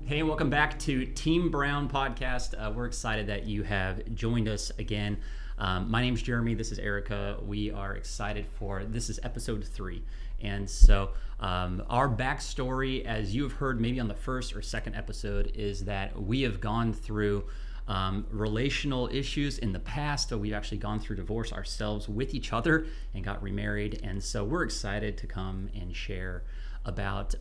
Hey, welcome back to Team Brown Podcast. We're excited that you have joined us again. My name's Jeremy. This is Erica. We are excited this is episode 3. And so our backstory, as you've heard maybe on the first or second episode, is that we have gone through relational issues in the past. So we've actually gone through divorce ourselves with each other and got remarried. And so we're excited to come and share about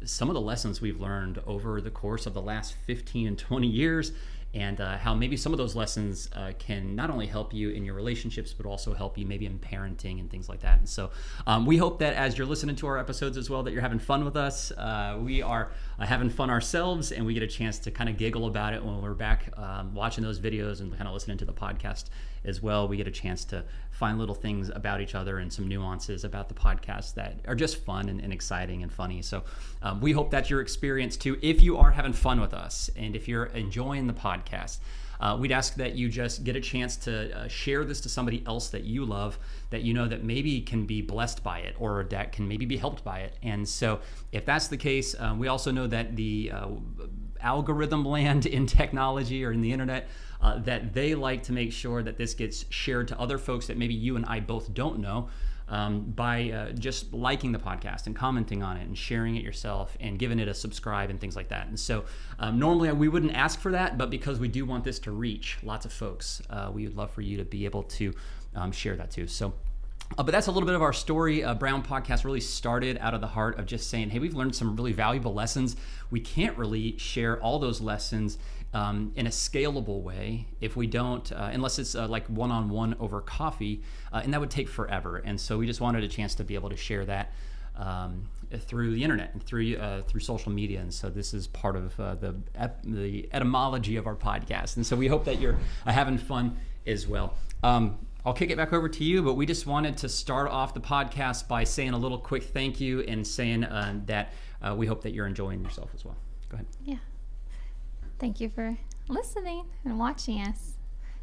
some of the lessons we've learned over the course of the last 15 and 20 years, and how maybe some of those lessons can not only help you in your relationships, but also help you maybe in parenting and things like that. And so we hope that as you're listening to our episodes as well, that you're having fun with us. We are having fun ourselves, and we get a chance to kind of giggle about it when we're back watching those videos and kind of listening to the podcast as well. We get a chance to find little things about each other and some nuances about the podcast that are just fun and exciting and funny. So we hope that's your experience too. If you are having fun with us and if you're enjoying the podcast, we'd ask that you just get a chance to share this to somebody else that you love, that you know that maybe can be blessed by it or that can maybe be helped by it. And so if that's the case, we also know that the algorithm land in technology or in the internet, that they like to make sure that this gets shared to other folks that maybe you and I both don't know, by just liking the podcast and commenting on it and sharing it yourself and giving it a subscribe and things like that. And so normally we wouldn't ask for that, but because we do want this to reach lots of folks, we would love for you to be able to share that too. So but that's a little bit of our story. Brown Podcast really started out of the heart of just saying, hey, we've learned some really valuable lessons. We can't really share all those lessons in a scalable way if we don't, unless it's like one-on-one over coffee, and that would take forever. And so we just wanted a chance to be able to share that through the internet and through social media. And so this is part of the etymology of our podcast. And so we hope that you're having fun as well. I'll kick it back over to you, but we just wanted to start off the podcast by saying a little quick thank you and saying that we hope that you're enjoying yourself as well. Go ahead. Yeah. Thank you for listening and watching us.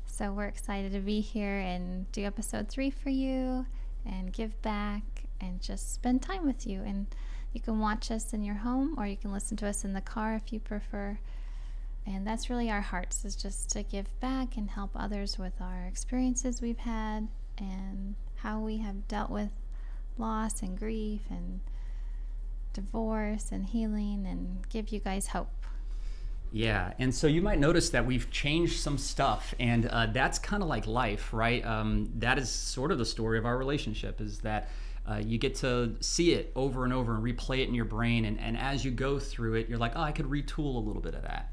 So we're excited to be here and do episode 3 for you and give back and just spend time with you. And you can watch us in your home or you can listen to us in the car if you prefer. And that's really our hearts, is just to give back and help others with our experiences we've had and how we have dealt with loss and grief and divorce and healing, and give you guys hope. Yeah, and so you might notice that we've changed some stuff, and that's kind of like life, right? That is sort of the story of our relationship, is that you get to see it over and over and replay it in your brain, and as you go through it, you're like, oh, I could retool a little bit of that.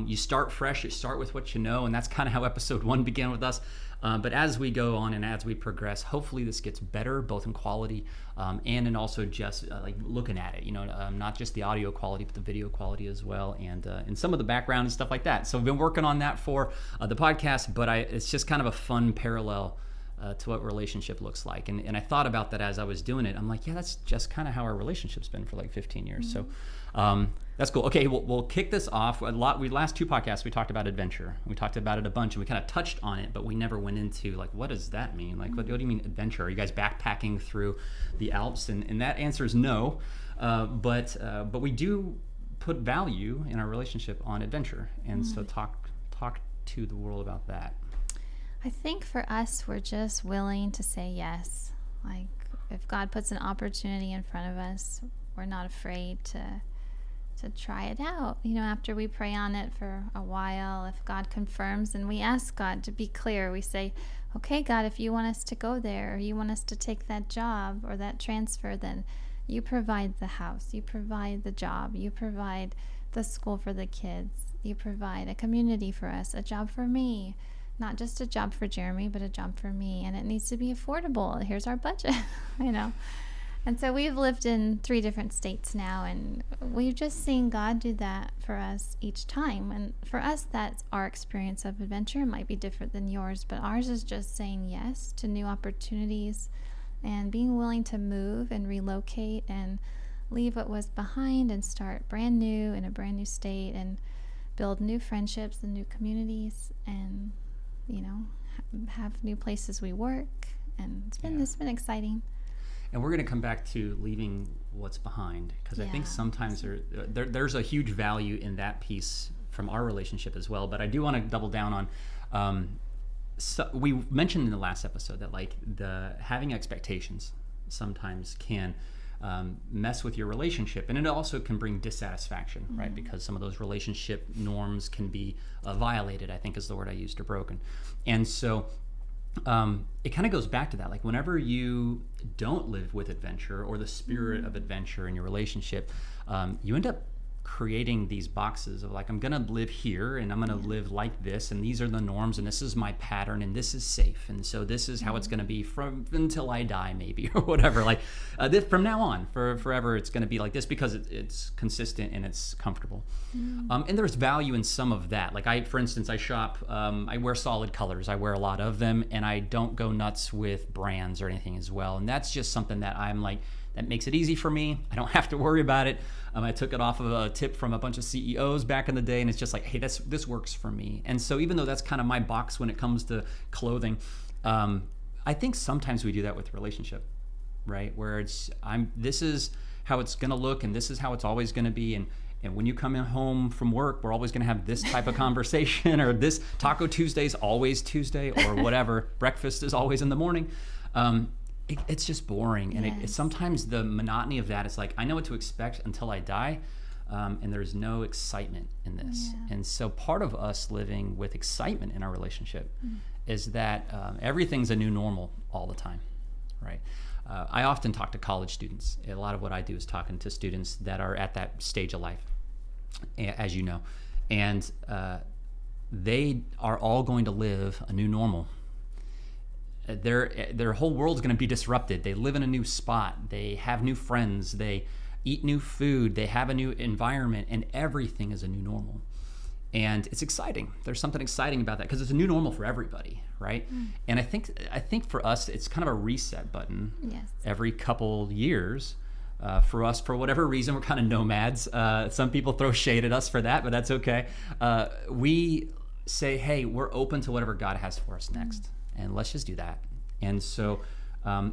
You start fresh, you start with what you know, and that's kind of how episode 1 began with us. But as we go on and as we progress, hopefully this gets better, both in quality and in also just like looking at it, not just the audio quality, but the video quality as well, and some of the background and stuff like that. So we've been working on that for the podcast, but it's just kind of a fun parallel to what relationship looks like. And I thought about that as I was doing it. I'm like, yeah, that's just kind of how our relationship's been for like 15 years. Mm-hmm. So that's cool. Okay, we'll kick this off. Last 2 podcasts, we talked about adventure. We talked about it a bunch, and we kind of touched on it, but we never went into like, what does that mean? Like, what do you mean adventure? Are you guys backpacking through the Alps? And that answer is no. But we do put value in our relationship on adventure. And so talk to the world about that. I think for us, we're just willing to say yes. Like, if God puts an opportunity in front of us, we're not afraid to try it out. After we pray on it for a while, if God confirms, and we ask God to be clear, we say, okay, God, if you want us to go there, or you want us to take that job or that transfer, then you provide the house, you provide the job, you provide the school for the kids, you provide a community for us, a job for me. Not just a job for Jeremy, but a job for me. And it needs to be affordable. Here's our budget, And so we've lived in 3 different states now, and we've just seen God do that for us each time. And for us, that's our experience of adventure. It might be different than yours, but ours is just saying yes to new opportunities and being willing to move and relocate and leave what was behind and start brand new in a brand new state and build new friendships and new communities and have new places we work, and it's been exciting. And we're going to come back to leaving what's behind, because I think sometimes there's a huge value in that piece from our relationship as well. But I do want to double down on, so we mentioned in the last episode that like the having expectations sometimes can mess with your relationship, and it also can bring dissatisfaction, right? Because some of those relationship norms can be violated, I think is the word I used, or broken. And so it kind of goes back to that, like whenever you don't live with adventure or the spirit of adventure in your relationship, you end up creating these boxes of like, I'm gonna live here and I'm gonna live like this, and these are the norms, and this is my pattern, and this is safe, and so this is how it's gonna be from until I die, maybe, or whatever. Like this, from now on, for forever, it's gonna be like this because it's consistent and it's comfortable. And there's value in some of that. Like for instance, I shop, I wear solid colors, I wear a lot of them, and I don't go nuts with brands or anything as well. And that's just something that I'm like, that makes it easy for me. I don't have to worry about it. I took it off of a tip from a bunch of CEOs back in the day, and it's just like, hey, this works for me. And so even though that's kind of my box when it comes to clothing, I think sometimes we do that with relationship, right? Where this is how it's gonna look, and this is how it's always gonna be. And when you come in home from work, we're always gonna have this type of conversation, or this Taco Tuesday's always Tuesday, or whatever. Breakfast is always in the morning. It's just boring, and it's sometimes the monotony of that. It's like, I know what to expect until I die, and there's no excitement in this. And so part of us living with excitement in our relationship is that everything's a new normal all the time, right? I often talk to college students. A lot of what I do is talking to students that are at that stage of life, as you know, and they are all going to live a new normal. Their whole world's going to be disrupted. They live in a new spot. They have new friends. They eat new food. They have a new environment, and everything is a new normal. And it's exciting. There's something exciting about that because it's a new normal for everybody, right? And I think for us, it's kind of a reset button. Every couple years. For us, for whatever reason, we're kind of nomads. Some people throw shade at us for that, but that's okay. We say, hey, we're open to whatever God has for us next. And let's just do that. And so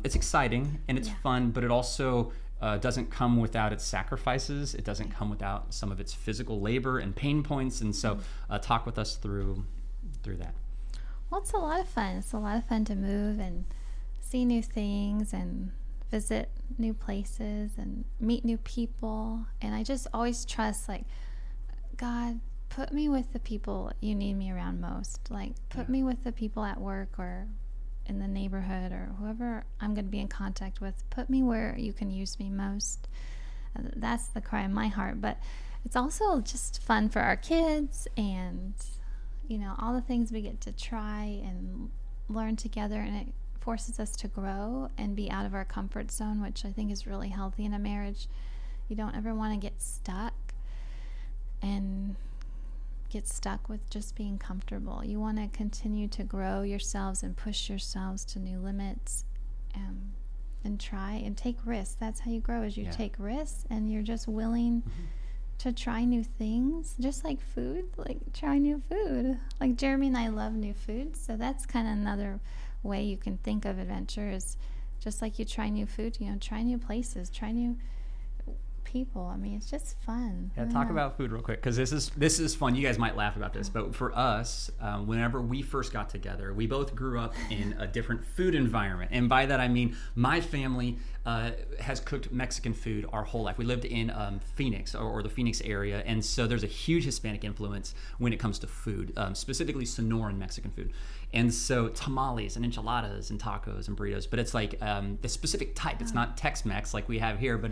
it's exciting and it's fun, but it also doesn't come without its sacrifices. It doesn't come without some of its physical labor and pain points. And so talk with us through that. Well, it's a lot of fun. It's a lot of fun to move and see new things and visit new places and meet new people. And I just always trust, like, God, put me with the people you need me around most. Like, put me with the people at work or in the neighborhood or whoever I'm going to be in contact with. Put me where you can use me most. That's the cry in my heart. But it's also just fun for our kids, and, you know, all the things we get to try and learn together, and it forces us to grow and be out of our comfort zone, which I think is really healthy in a marriage. You don't ever want to get stuck with just being comfortable. You want to continue to grow yourselves and push yourselves to new limits, and try and take risks. That's how you grow, is you take risks, and you're just willing to try new things, just like food. Like, try new food. Like, Jeremy and I love new food, so that's kind of another way you can think of adventure, is just like you try new food, you know, try new places, try new people. I mean, it's just fun. Talk about food real quick, because this is fun. You guys might laugh about this, but for us, whenever we first got together, we both grew up in a different food environment, and by that I mean my family has cooked Mexican food our whole life. We lived in Phoenix or the Phoenix area, and so there's a huge Hispanic influence when it comes to food, specifically Sonoran Mexican food. And so tamales and enchiladas and tacos and burritos, but it's like the specific type. It's not Tex-Mex like we have here, but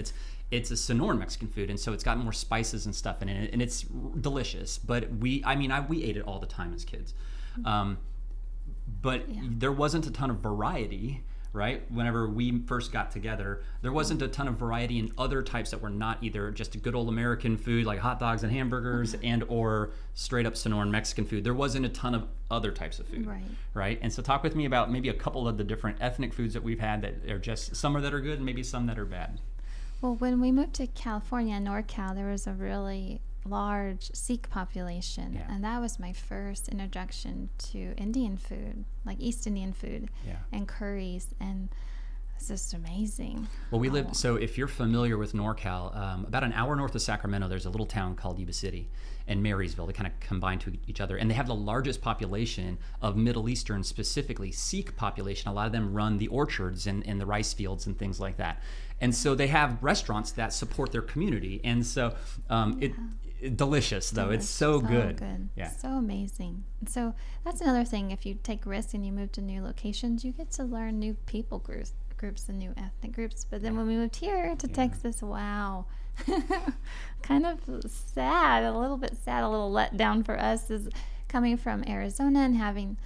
it's a Sonoran Mexican food, and so it's got more spices and stuff in it, and it's delicious. But we ate it all the time as kids, but there wasn't a ton of variety, right? Whenever we first got together, there wasn't a ton of variety in other types that were not either just good old American food like hot dogs and hamburgers and or straight up Sonoran Mexican food. There wasn't a ton of other types of food, right? And so talk with me about maybe a couple of the different ethnic foods that we've had that are just, some that are good and maybe some that are bad. Well, when we moved to California, NorCal, there was a really large Sikh population, and that was my first introduction to Indian food, like East Indian food and curries. And It's just amazing. Well, we live, so if you're familiar with NorCal, about an hour north of Sacramento, there's a little town called Yuba City and Marysville. They kind of combine to each other. And they have the largest population of Middle Eastern, specifically Sikh population. A lot of them run the orchards and the rice fields and things like that. And so they have restaurants that support their community. And so delicious, though. It's so good. Yeah. So amazing. So that's another thing. If you take risks and you move to new locations, you get to learn new people groups and new ethnic groups. But then when we moved here to Texas, wow, kind of sad, a little let down for us is coming from Arizona and having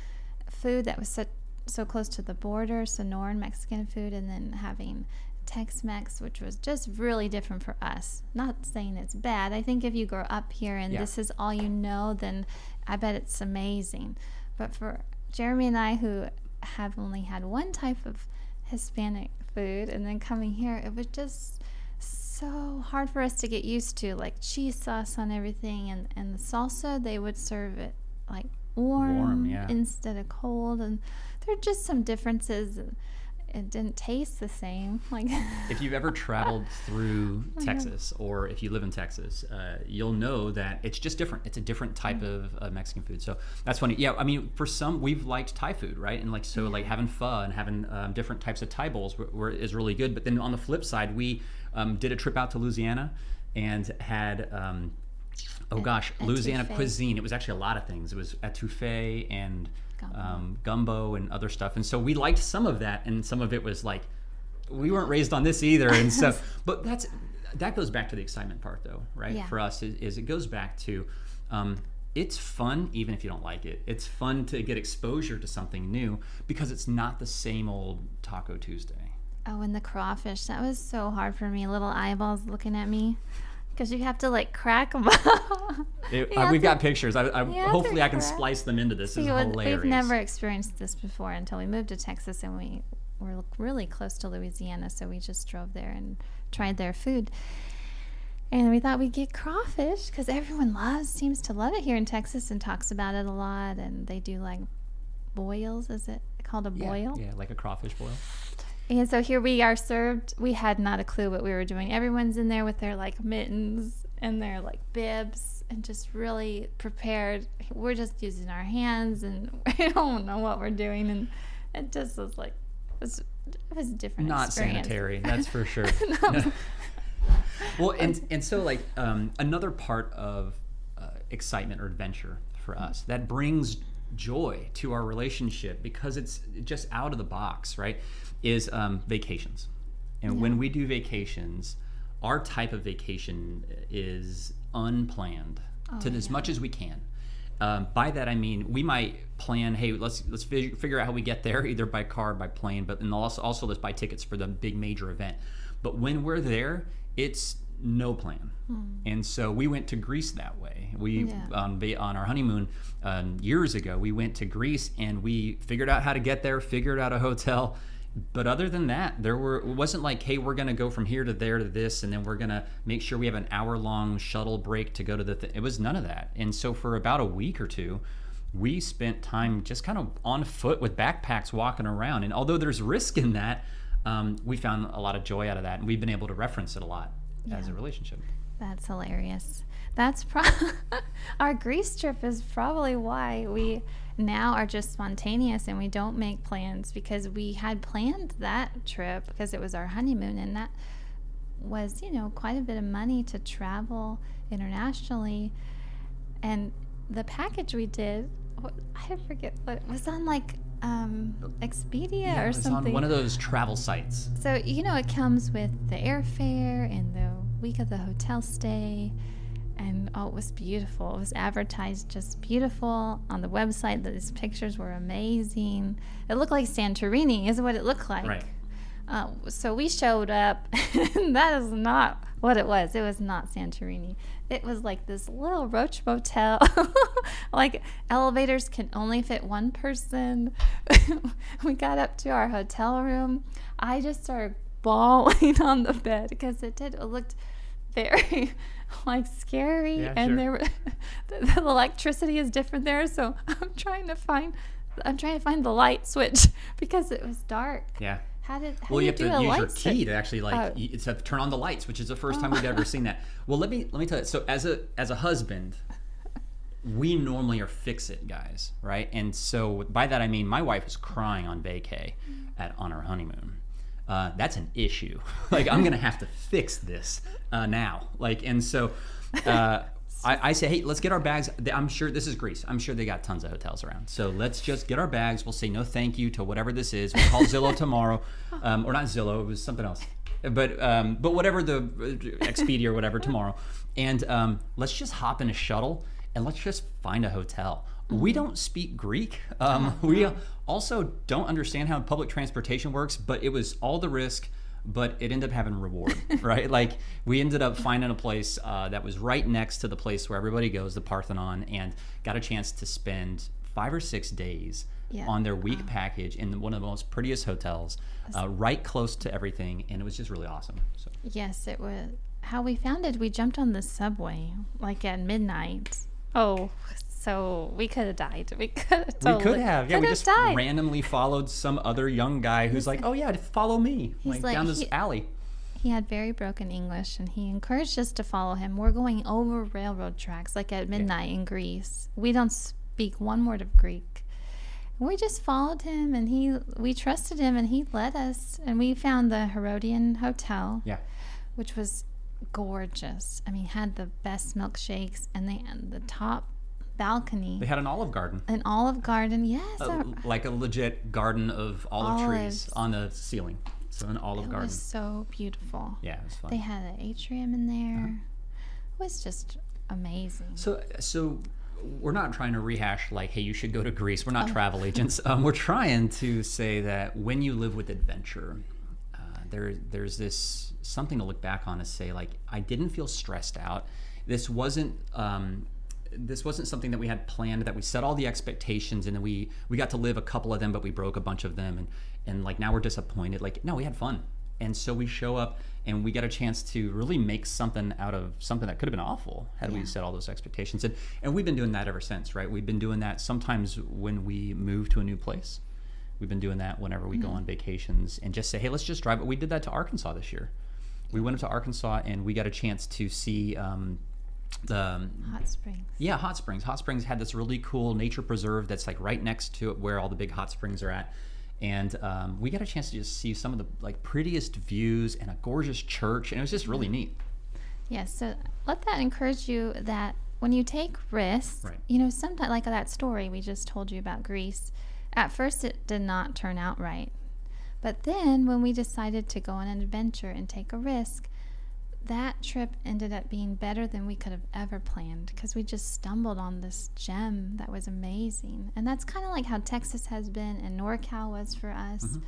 food that was so close to the border, Sonoran Mexican food, and then having Tex-Mex, which was just really different for us. Not saying it's bad. I think if you grow up here and this is all you know, then I bet it's amazing. But for Jeremy and I, who have only had one type of Hispanic food, and then coming here, it was just so hard for us to get used to, like cheese sauce on everything, and the salsa, they would serve it like warm instead of cold, and there are just some differences. It didn't taste the same. Like if you've ever traveled through Texas, or if you live in Texas, you'll know that it's just different. It's a different type of Mexican food. So that's funny. Yeah, I mean, for some, we've liked Thai food, right? And like so, like having pho and having different types of Thai bowls is really good. But then on the flip side, we did a trip out to Louisiana and had Louisiana cuisine. It was actually a lot of things. It was etouffee and gumbo and other stuff, and so we liked some of that, and some of it was like we weren't raised on this either, and so but that goes back to the excitement part, though, right? For us is it goes back to it's fun even if you don't like it. It's fun to get exposure to something new because it's not the same old Taco Tuesday. Oh, and the crawfish, that was so hard for me. Little eyeballs looking at me. Because you have to like crack them up. We've got pictures. Hopefully I can splice them into this. It's hilarious. We've never experienced this before until we moved to Texas, and we were really close to Louisiana, so we just drove there and tried their food. And we thought we'd get crawfish because everyone seems to love it here in Texas and talks about it a lot. And they do like boils. Is it called a boil? Yeah, like a crawfish boil. And so here we are served. We had not a clue what we were doing. Everyone's in there with their like mittens and their like bibs and just really prepared. We're just using our hands and we don't know what we're doing. And it just was like, it was a different Not experience. Sanitary, that's for sure. No. Well, and so like another part of excitement or adventure for us that brings joy to our relationship because it's just out of the box, right? Is vacations. And when we do vacations, our type of vacation is unplanned as much as we can. By that I mean we might plan, hey, let's figure out how we get there, either by car or by plane, but then also let's buy tickets for the big major event. But when we're there, it's no plan. And so we went to Greece that way. We on our honeymoon years ago, we went to Greece and we figured out how to get there, figured out a hotel. But other than that, it wasn't like, hey, we're going to go from here to there to this, and then we're going to make sure we have an hour-long shuttle break to go to it was none of that. And so for about a week or two, we spent time just kind of on foot with backpacks walking around. And although there's risk in that, we found a lot of joy out of that, and we've been able to reference it a lot as a relationship. That's hilarious. That's our Greece trip is probably why we now are just spontaneous and we don't make plans, because we had planned that trip because it was our honeymoon, and that was, quite a bit of money to travel internationally. And the package we did, I forget what it was on, like Expedia or something. On one of those travel sites. So, it comes with the airfare and the week of the hotel stay. And it was beautiful. It was advertised just beautiful on the website. These pictures were amazing. It looked like Santorini is what it looked like. Right. So we showed up, and that is not what it was. It was not Santorini. It was like this little roach motel. Like elevators can only fit one person. We got up to our hotel room. I just started bawling on the bed because it looked very like scary, and there were, the electricity is different there, so I'm trying to find the light switch because it was dark. How Well, do you you have do to a use your light switch? key to actually it's to turn on the lights, which is the first time we've ever seen that. Well, let me tell you. So as a husband, we normally are fix-it guys, right? And so by that I mean my wife is crying on vacay on our honeymoon. That's an issue. Like, I'm gonna have to fix this now. Like, and so I say, hey, let's get our bags. I'm sure this is Greece. I'm sure they got tons of hotels around. So let's just get our bags. We'll say no thank you to whatever this is. We'll call Zillow tomorrow, or not Zillow. It was something else. But whatever, the Expedia or whatever, tomorrow. And let's just hop in a shuttle and let's just find a hotel. We don't speak Greek. We also don't understand how public transportation works, but it was all the risk, but it ended up having reward, right? Like, we ended up finding a place that was right next to the place where everybody goes, the Parthenon, and got a chance to spend 5 or 6 days on their week package in one of the most prettiest hotels, right close to everything, and it was just really awesome. So. Yes, it was. How we found it, we jumped on the subway like at midnight. Oh, so we could have died. We could have. Yeah, we just randomly followed some other young guy who's like, oh yeah, follow me, like down this alley. He had very broken English, and he encouraged us to follow him. We're going over railroad tracks like at midnight in Greece. We don't speak one word of Greek. We just followed him, and we trusted him, and he led us, and we found the Herodian Hotel, which was gorgeous. I mean, had the best milkshakes, and the top balcony. They had an olive garden. An olive garden, yes. Like a legit garden of olive trees on the ceiling. So an olive garden. It was so beautiful. Yeah, it was fun. They had an atrium in there. It was just amazing. So we're not trying to rehash like, hey, you should go to Greece. We're not travel agents. We're trying to say that when you live with adventure, there's this something to look back on and say, like, I didn't feel stressed out. This wasn't something that we had planned, that we set all the expectations, and then we got to live a couple of them, but we broke a bunch of them, and like now we're disappointed. Like, no, we had fun. And so we show up and we got a chance to really make something out of something that could have been awful had we set all those expectations. And we've been doing that ever since, right? We've been doing that sometimes when we move to a new place. We've been doing that whenever we go on vacations and just say, hey, let's just drive. But we did that to Arkansas this year. We went up to Arkansas and we got a chance to see the Hot Springs. Yeah, Hot Springs. Hot Springs had this really cool nature preserve that's like right next to it where all the big hot springs are at. And we got a chance to just see some of the like prettiest views and a gorgeous church, and it was just really neat. Yes, so let that encourage you that when you take risks, you know, sometimes like that story we just told you about Greece, at first it did not turn out right. But then when we decided to go on an adventure and take a risk, that trip ended up being better than we could have ever planned because we just stumbled on this gem that was amazing. And that's kind of like how Texas has been and NorCal was for us. Mm-hmm.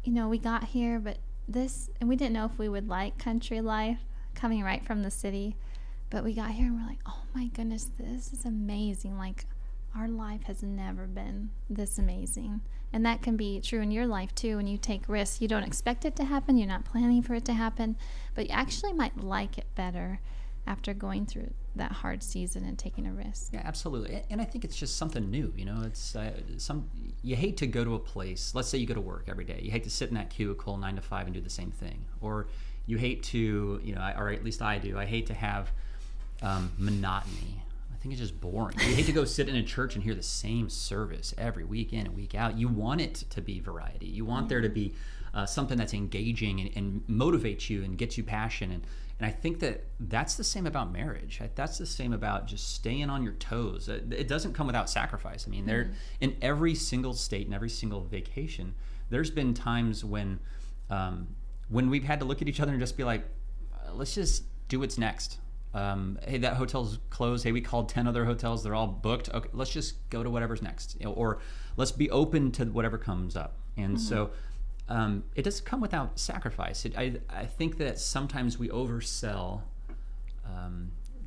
You know, we got here, and we didn't know if we would like country life coming right from the city, but we got here and we're like, oh my goodness, this is amazing. Like, our life has never been this amazing. And that can be true in your life too. When you take risks, you don't expect it to happen, you're not planning for it to happen, but you actually might like it better after going through that hard season and taking a risk. Yeah, absolutely. And I think it's just something new. You know, it's you hate to go to a place. Let's say you go to work every day. You hate to sit in that cubicle 9 to 5 and do the same thing, or you hate to, you know, or at least I do. I hate to have monotony. I think it's just boring. You hate to go sit in a church and hear the same service every week in and week out. You want it to be variety. You want there to be something that's engaging and motivates you and gets you passion. And I think that's the same about marriage. That's the same about just staying on your toes. It doesn't come without sacrifice. I mean, there in every single state and every single vacation, there's been times when we've had to look at each other and just be like, let's just do what's next. Hey, that hotel's closed. Hey, we called 10 other hotels. They're all booked. Okay, let's just go to whatever's next. You know, or let's be open to whatever comes up. And so it doesn't come without sacrifice. I think that sometimes we oversell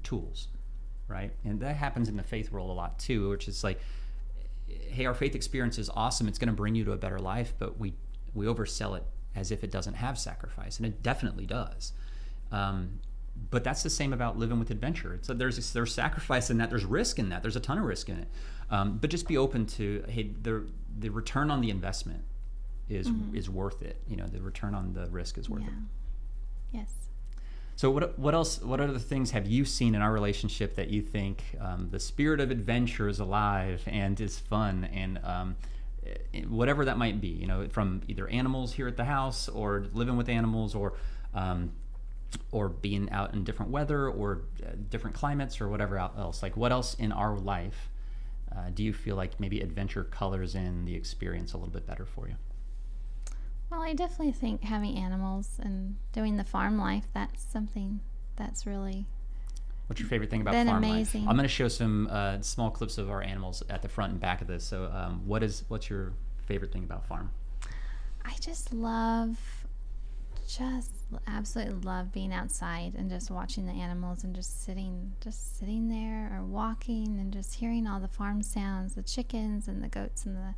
tools, right? And that happens in the faith world a lot too, which is like, hey, our faith experience is awesome. It's going to bring you to a better life, but we oversell it as if it doesn't have sacrifice, and it definitely does. But that's the same about living with adventure. So there's sacrifice in that. There's risk in that. There's a ton of risk in it. But just be open to, hey, the return on the investment is worth it. The return on the risk is worth it. Yes. So what else? What other things have you seen in our relationship that you think the spirit of adventure is alive and is fun, and whatever that might be, from either animals here at the house, or living with animals, or being out in different weather, or different climates, or whatever else. Like, what else in our life do you feel like maybe adventure colors in the experience a little bit better for you? Well, I definitely think having animals and doing the farm life, that's something that's really What's your favorite thing about been farm amazing. life? I'm going to show some small clips of our animals at the front and back of this. So what's your favorite thing about farm? I just absolutely love being outside and just watching the animals and just sitting there or walking and just hearing all the farm sounds, the chickens and the goats and the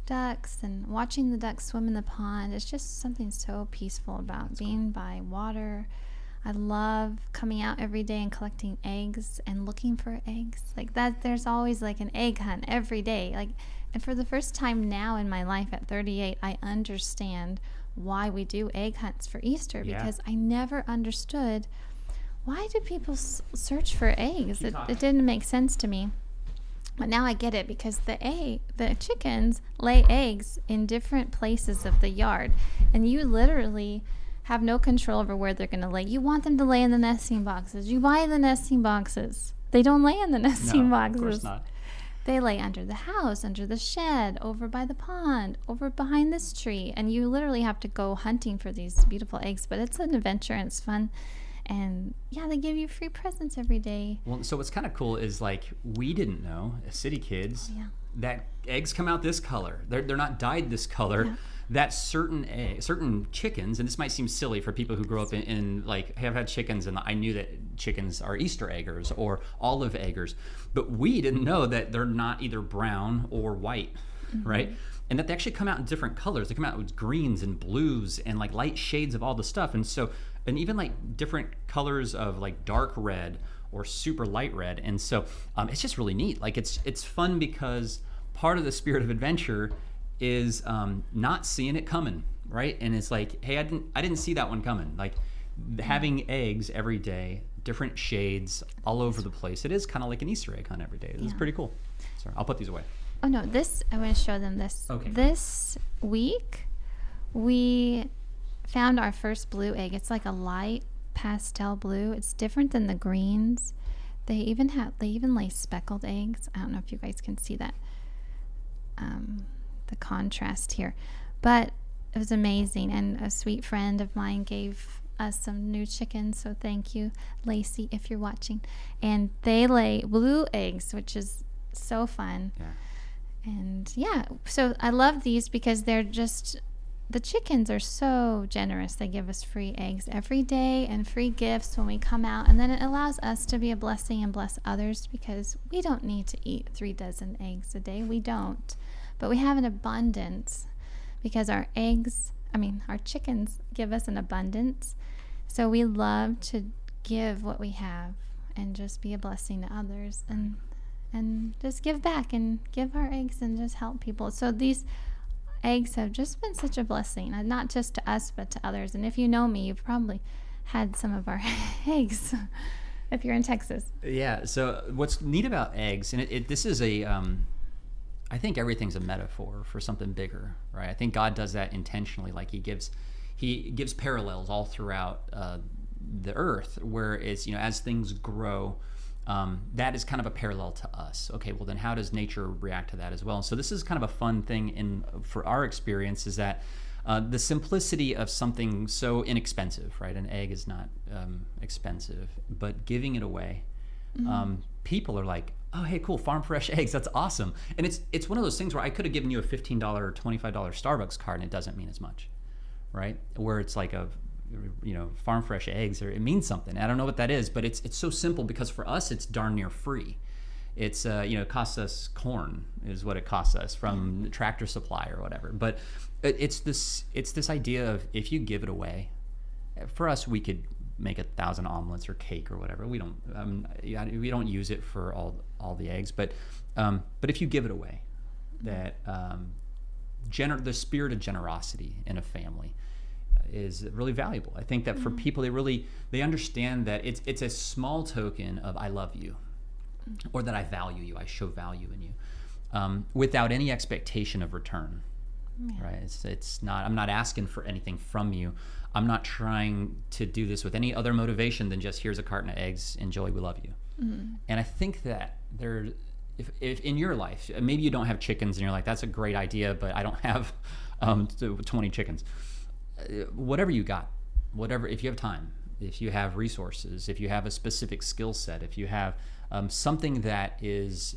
ducks, and watching the ducks swim in the pond. It's just something so peaceful about being by water. I love coming out every day and collecting eggs and looking for eggs. Like that, there's always like an egg hunt every day. Like, and for the first time now in my life at 38, I understand why we do egg hunts for Easter, because I never understood, why do people search for eggs? It didn't make sense to me. But now I get it, because the chickens lay eggs in different places of the yard, and you literally have no control over where they're going to lay. You want them to lay in the nesting boxes. You buy the nesting boxes. They don't lay in the nesting boxes. Of course not. They lay under the house, under the shed, over by the pond, over behind this tree, and you literally have to go hunting for these beautiful eggs. But it's an adventure and it's fun. And they give you free presents every day. Well, so what's kind of cool is, like, we didn't know as city kids that eggs come out this color. They're not dyed this color. Yeah. That certain chickens, and this might seem silly for people who grow up in like have had chickens, and I knew that chickens are Easter eggers or olive eggers, but we didn't know that they're not either brown or white, right? And that they actually come out in different colors. They come out with greens and blues and like light shades of all the stuff. And even like different colors of like dark red or super light red. And so it's just really neat. Like it's fun, because part of the spirit of adventure is not seeing it coming, right? And it's like, hey, I didn't see that one coming. Like having eggs every day, different shades all over the place. It is kind of like an Easter egg hunt every day. It's pretty cool. Sorry, I'll put these away. Oh no, I want to show them this. Okay. This week, we found our first blue egg. It's like a light pastel blue. It's different than the greens. They even lay speckled eggs. I don't know if you guys can see that, the contrast here, but it was amazing. And a sweet friend of mine gave us some new chickens, so thank you, Lacey, if you're watching. And they lay blue eggs, which is so fun. Yeah. And so I love these because they're just, the chickens are so generous. They give us free eggs every day and free gifts when we come out. And then it allows us to be a blessing and bless others, because we don't need to eat 3 dozen eggs a day. We don't. But we have an abundance because our chickens give us an abundance. So we love to give what we have and just be a blessing to others, and just give back and give our eggs and just help people. So these eggs have just been such a blessing, and not just to us, but to others. And if you know me, you've probably had some of our eggs if you're in Texas. Yeah. So what's neat about eggs, and this is I think everything's a metaphor for something bigger, right? I think God does that intentionally. Like he gives parallels all throughout the earth, where it's, as things grow, that is kind of a parallel to us. Okay, well then how does nature react to that as well? And so this is kind of a fun thing for our experience, is that the simplicity of something so inexpensive, right? An egg is not expensive, but giving it away, people are like, oh, hey, cool, farm fresh eggs, that's awesome. And it's one of those things where I could have given you a $15 or $25 Starbucks card and it doesn't mean as much, right? Where it's like farm fresh eggs, or it means something. I don't know what that is, but it's so simple, because for us it's darn near free. It's it costs us corn is what it costs us from Tractor Supply or whatever. But it's this idea of, if you give it away, for us we could make 1,000 omelets or cake or whatever. We don't use it for all the eggs, but if you give it away, that the spirit of generosity in a family is really valuable. I think that for people, they understand that it's a small token of I love you, or that I value you, I show value in you, without any expectation of return. Yeah. Right? It's not. I'm not asking for anything from you. I'm not trying to do this with any other motivation than just here's a carton of eggs, enjoy, we love you. And I think that if in your life, maybe you don't have chickens and you're like, that's a great idea, but I don't have 20 chickens. Whatever you got, if you have time, if you have resources, if you have a specific skill set, if you have something that is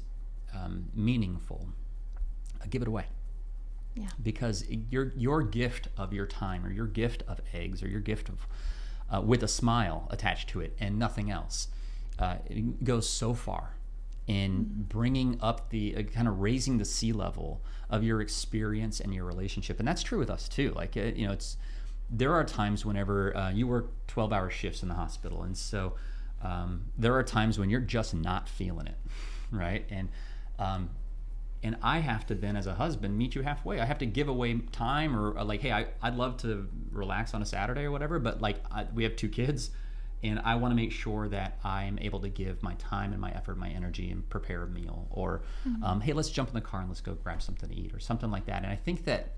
meaningful, give it away. Yeah. Because your gift of your time, or your gift of eggs, or your gift of with a smile attached to it and nothing else, it goes so far in bringing up the kind of raising the sea level of your experience and your relationship. And that's true with us too. Like, there are times whenever you work 12-hour shifts in the hospital. And so there are times when you're just not feeling it. Right. And I have to then, as a husband, meet you halfway. I have to give away time, or like, hey, I'd love to relax on a Saturday or whatever, but like we have 2 kids, and I want to make sure that I'm able to give my time and my effort, my energy, and prepare a meal. Or, hey, let's jump in the car and let's go grab something to eat, or something like that. And I think that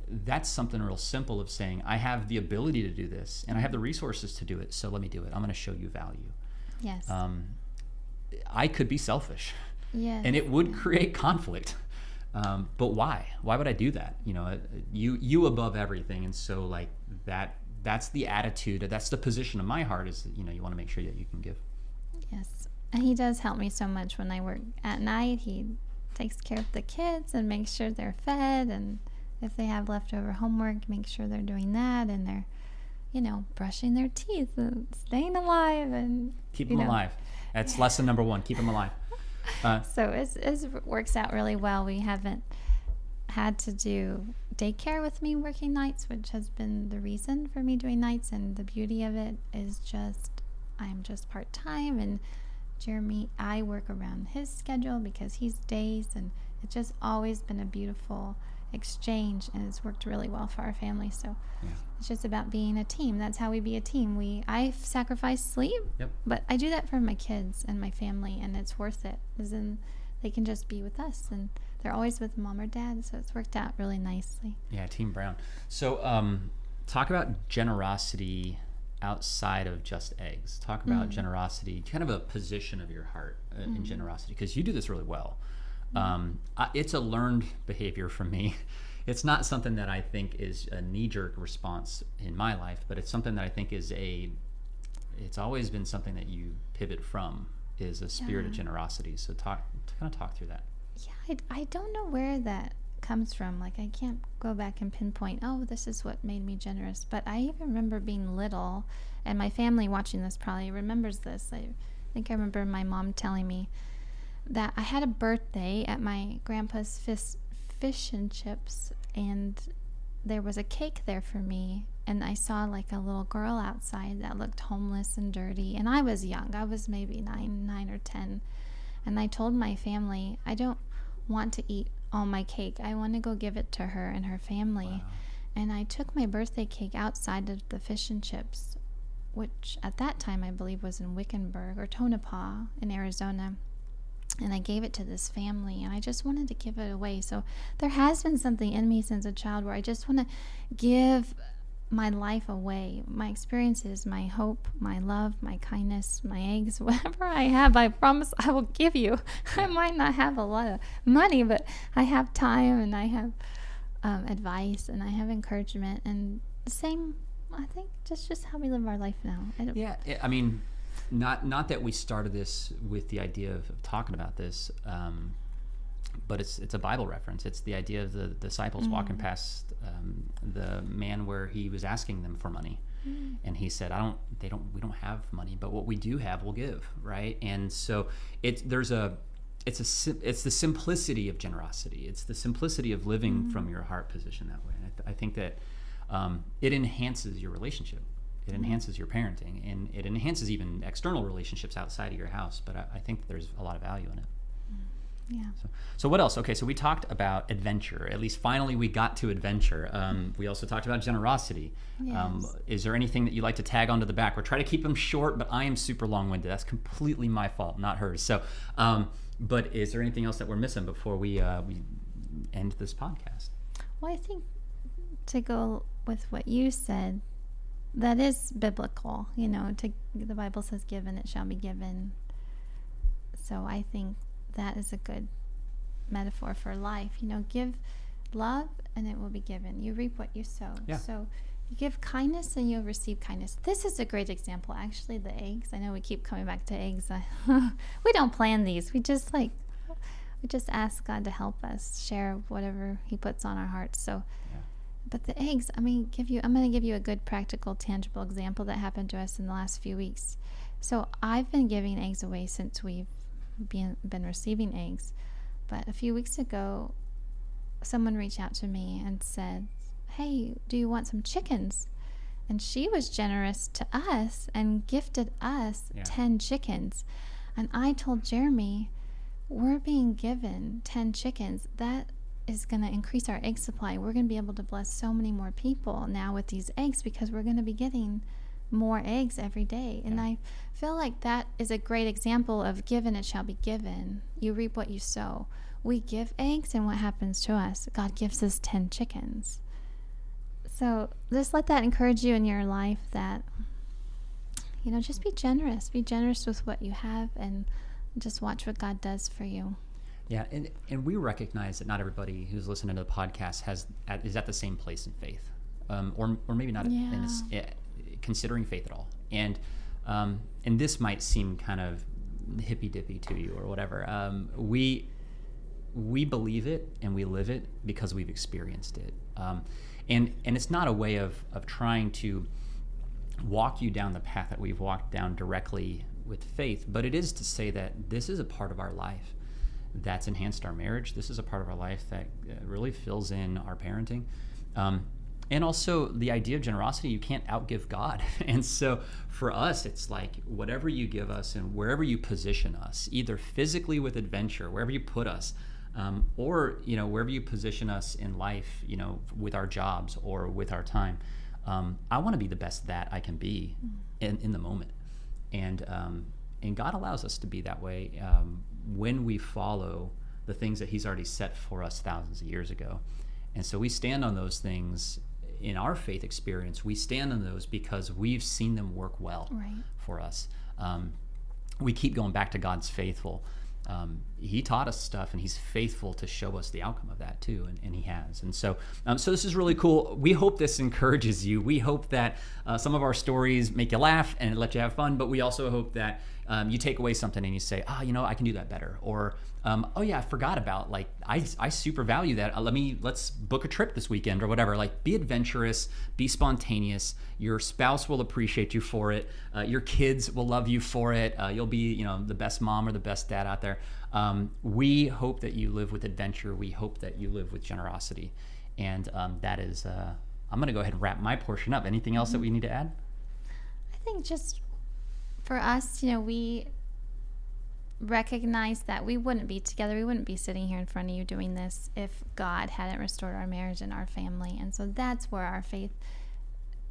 that's something real simple of saying, I have the ability to do this, and I have the resources to do it, so let me do it. I'm going to show you value. Yes. I could be selfish. Yes. And it would create conflict. But why? Why would I do that? You above everything. And so like that's the attitude, that's the position of my heart, is, you want to make sure that you can give. Yes. And he does help me so much when I work at night. He takes care of the kids and makes sure they're fed. And if they have leftover homework, make sure they're doing that. And they're, brushing their teeth and staying alive. And keep them alive. That's lesson number 1. Keep them alive. So it works out really well. We haven't had to do daycare with me working nights, which has been the reason for me doing nights. And the beauty of it is I'm just part-time, and Jeremy, I work around his schedule because he's days, and it's just always been a beautiful exchange, and it's worked really well for our family. So it's just about being a team. That's how we be a team. I sacrifice sleep, but I do that for my kids and my family, and it's worth it, as in they can just be with us, and they're always with mom or dad, so it's worked out really nicely. Yeah, Team Brown. So talk about generosity outside of just eggs. Talk about generosity, kind of a position of your heart in generosity, because you do this really well. It's a learned behavior from me. It's not something that I think is a knee-jerk response in my life, but it's something that I think it's always been something that you pivot from, is a spirit of generosity. So talk through that. Yeah, I don't know where that comes from. Like, I can't go back and pinpoint, this is what made me generous. But I even remember being little, and my family watching this probably remembers this. I think I remember my mom telling me that I had a birthday at my grandpa's fish and chips, and there was a cake there for me, and I saw like a little girl outside that looked homeless and dirty, and I was young. I was maybe 9 or 10, and I told my family, I don't want to eat all my cake. I want to go give it to her and her family. Wow. And I took my birthday cake outside of the fish and chips, which at that time I believe was in Wickenburg or Tonopah in Arizona. And I gave it to this family, and I just wanted to give it away. So there has been something in me since a child where I just want to give my life away, my experiences, my hope, my love, my kindness, my eggs, whatever I have, I promise I will give you. I might not have a lot of money, but I have time, and I have advice, and I have encouragement, and the same, I think, just how we live our life now. I mean, not that we started this with the idea of talking about this, but it's a Bible reference. It's the idea of the disciples walking past the man where he was asking them for money, and he said, we don't have money, but what we do have, we'll give, right? And so it's the simplicity of generosity. It's the simplicity of living from your heart position that way. And I think that it enhances your relationship. It enhances your parenting, and it enhances even external relationships outside of your house. But I think there's a lot of value in it. Yeah. So what else? Okay, so we talked about adventure. At least finally we got to adventure. We also talked about generosity. Yes. Is there anything that you'd like to tag onto the back? We're trying to keep them short, but I am super long-winded. That's completely my fault, not hers. So, but is there anything else that we're missing before we end this podcast? Well, I think to go with what you said, that is biblical. The Bible says, "Given it shall be given." So I think that is a good metaphor for life. Give love and it will be given. You reap what you sow. Yeah. So you give kindness and you'll receive kindness. This is a great example, actually, the eggs. I know we keep coming back to eggs. We don't plan these. We just ask God to help us share whatever he puts on our hearts. So, Yeah. But the eggs, I'm going to give you a good, practical, tangible example that happened to us in the last few weeks. So I've been giving eggs away since we've been receiving eggs. But a few weeks ago, someone reached out to me and said, "Hey, do you want some chickens?" And she was generous to us and gifted us 10 chickens. And I told Jeremy, we're being given 10 chickens. That is going to increase our egg supply. We're going to be able to bless so many more people now with these eggs because we're going to be getting more eggs every day. And I feel like that is a great example of given it shall be given. You reap what you sow. We give eggs, and what happens to us? God gives us 10 chickens. So just let that encourage you in your life that, just be generous. Be generous with what you have and just watch what God does for you. Yeah, and we recognize that not everybody who's listening to the podcast is at the same place in faith, or maybe not considering faith at all. And this might seem kind of hippy dippy to you or whatever. We believe it and we live it because we've experienced it. And it's not a way of trying to walk you down the path that we've walked down directly with faith, but it is to say that this is a part of our life that's enhanced our marriage. This is a part of our life that really fills in our parenting. And also the idea of generosity, you can't outgive God. And so for us, it's like whatever you give us and wherever you position us, either physically with adventure, wherever you put us, or wherever you position us in life, with our jobs or with our time, I want to be the best that I can be in the moment. And God allows us to be that way when we follow the things that he's already set for us thousands of years ago. And so we stand on those things in our faith experience. We stand on those because we've seen them work well for us. We keep going back to God's faithful. He taught us stuff, and he's faithful to show us the outcome of that too, and he has. And so this is really cool. We hope this encourages you. We hope that some of our stories make you laugh and let you have fun, but we also hope that you take away something and you say, I can do that better. Or, oh yeah, I forgot about, I super value that. Let's book a trip this weekend or whatever. Be adventurous, be spontaneous. Your spouse will appreciate you for it. Your kids will love you for it. You'll be, the best mom or the best dad out there. We hope that you live with adventure. We hope that you live with generosity. And that is, I'm going to go ahead and wrap my portion up. Anything else that we need to add? I think just for us, we recognize that we wouldn't be together. We wouldn't be sitting here in front of you doing this if God hadn't restored our marriage and our family. And so that's where our faith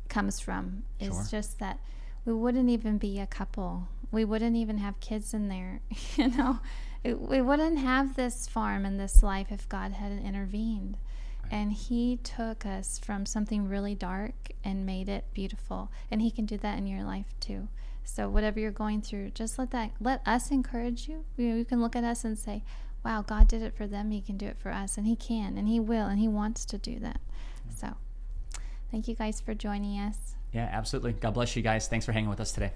comes from, is just that we wouldn't even be a couple. We wouldn't even have kids in there. We wouldn't have this farm and this life if God hadn't intervened. And he took us from something really dark and made it beautiful. And he can do that in your life too. So whatever you're going through, just let us encourage you. You can look at us and say, wow, God did it for them. He can do it for us. And he can, and he will, and he wants to do that. So thank you guys for joining us. Yeah, absolutely. God bless you guys. Thanks for hanging with us today.